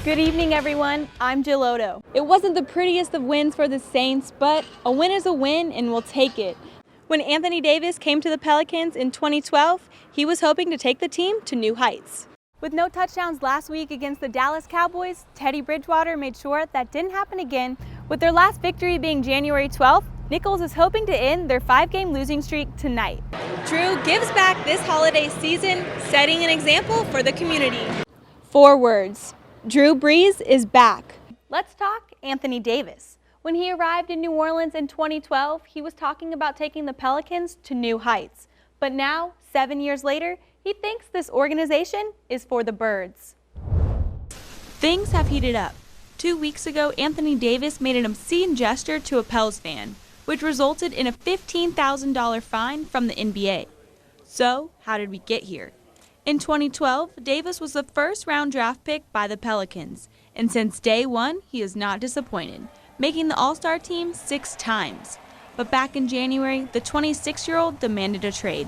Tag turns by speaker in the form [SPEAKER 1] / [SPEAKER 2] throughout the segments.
[SPEAKER 1] Good evening, everyone. I'm Jill Oddo. It wasn't the prettiest of wins for the Saints, but a win is a win and we'll take it. When Anthony Davis came to the Pelicans in 2012, he was hoping to take the team to new heights. With no touchdowns last week against the Dallas Cowboys, Teddy Bridgewater made sure that didn't happen again. With their last victory being January 12th, Nichols is hoping to end their 5-game losing streak tonight. Drew gives back this holiday season, setting an example for the community. 4 words. Drew Brees is back. Let's talk Anthony Davis. When he arrived in New Orleans in 2012, he was talking about taking the Pelicans to new heights. But now, 7 years later, he thinks this organization is for the birds. Things have heated up. 2 weeks ago, Anthony Davis made an obscene gesture to a Pels fan, which resulted in a $15,000 fine from the NBA. So, how did we get here? In 2012, Davis was the first-round draft pick by the Pelicans, and since day one, he is not disappointed, making the All-Star team 6 times. But back in January, the 26-year-old demanded a trade.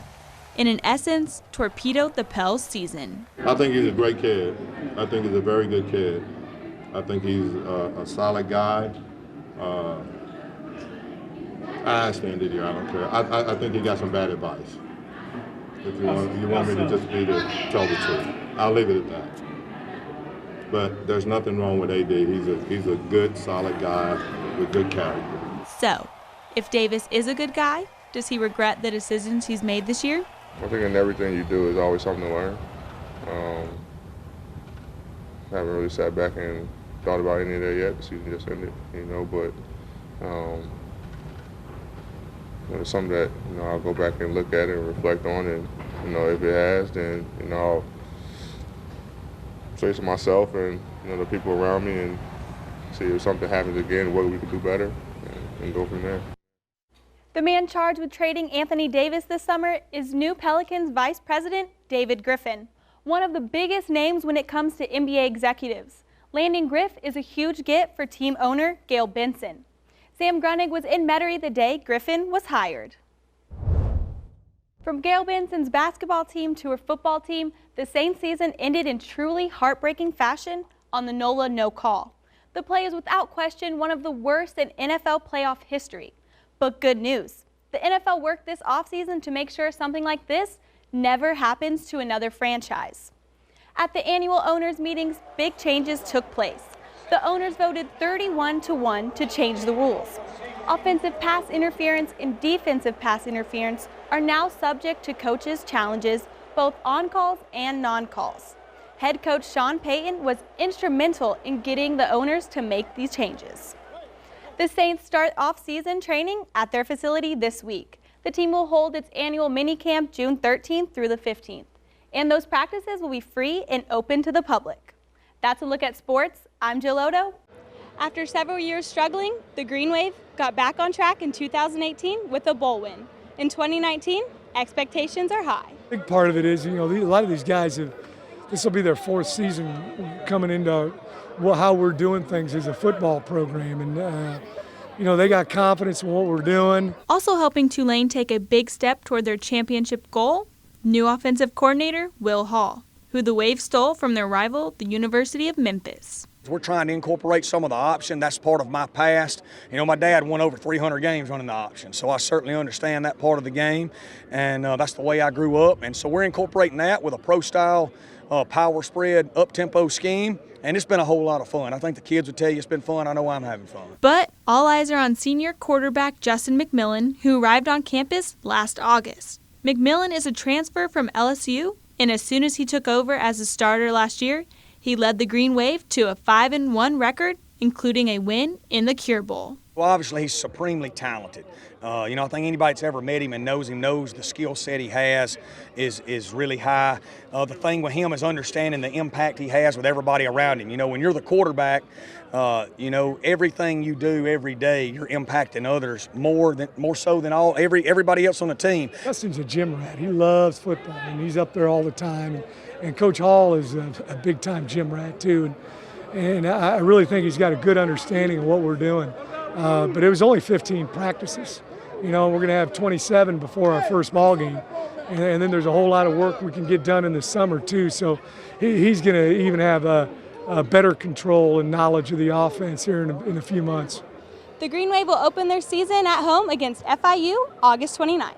[SPEAKER 1] In essence, torpedoed the Pels season.
[SPEAKER 2] I think he's a great kid. I think he's a very good kid. I think he's a solid guy. I stand it here, I don't care. I think he got some bad advice. If you want me to just be to tell the truth, I'll leave it at that. But there's nothing wrong with AD. He's a good, solid guy with good character.
[SPEAKER 1] So, if Davis is a good guy, does he regret the decisions he's made this year?
[SPEAKER 3] I think in everything you do is always something to learn. I haven't really sat back and thought about any of that yet. The season just ended, but it's something that I'll go back and look at it and reflect on, and if it has, then I'll say to myself and the people around me and see if something happens again, what we could do better, and go from there.
[SPEAKER 1] The man charged with trading Anthony Davis this summer is new Pelicans Vice President David Griffin, one of the biggest names when it comes to NBA executives. Landing Griff is a huge get for team owner Gail Benson. Sam Grunnig was in Metairie the day Griffin was hired. From Gail Benson's basketball team to her football team, the Saints season ended in truly heartbreaking fashion on the NOLA no call. The play is without question one of the worst in NFL playoff history. But good news, the NFL worked this offseason to make sure something like this never happens to another franchise. At the annual owners' meetings, big changes took place. The owners voted 31-1 to change the rules. Offensive pass interference and defensive pass interference are now subject to coaches' challenges, both on calls and non-calls. Head coach Sean Payton was instrumental in getting the owners to make these changes. The Saints start off-season training at their facility this week. The team will hold its annual minicamp June 13th through the 15th, and those practices will be free and open to the public. That's a look at sports. I'm Jill Oddo. After several years struggling, the Green Wave got back on track in 2018 with a bowl win. In 2019, expectations are high.
[SPEAKER 4] A big part of it is, a lot of these guys this will be their 4th season coming into how we're doing things as a football program, and they got confidence in what we're doing.
[SPEAKER 1] Also helping Tulane take a big step toward their championship goal, new offensive coordinator Will Hall, who the Wave stole from their rival, the University of Memphis.
[SPEAKER 5] We're trying to incorporate some of the option. That's part of my past. My dad won over 300 games running the option, so I certainly understand that part of the game, and that's the way I grew up. And so we're incorporating that with a pro-style power spread, up-tempo scheme, and it's been a whole lot of fun. I think the kids would tell you it's been fun. I know I'm having fun.
[SPEAKER 1] But all eyes are on senior quarterback Justin McMillan, who arrived on campus last August. McMillan is a transfer from LSU, and as soon as he took over as a starter last year, he led the Green Wave to a 5-1 record, including a win in the Cure Bowl.
[SPEAKER 5] Well, obviously, he's supremely talented. I think anybody that's ever met him and knows the skill set he has is really high. The thing with him is understanding the impact he has with everybody around him. When you're the quarterback, everything you do every day, you're impacting others more so than everybody else on the team.
[SPEAKER 4] Justin's a gym rat. He loves football, and he's up there all the time. And Coach Hall is a big-time gym rat, too. And I really think he's got a good understanding of what we're doing. But it was only 15 practices. We're going to have 27 before our first ball game. And then there's a whole lot of work we can get done in the summer, too. So he's going to even have better control and knowledge of the offense here in a few months.
[SPEAKER 1] The Green Wave will open their season at home against FIU August 29th.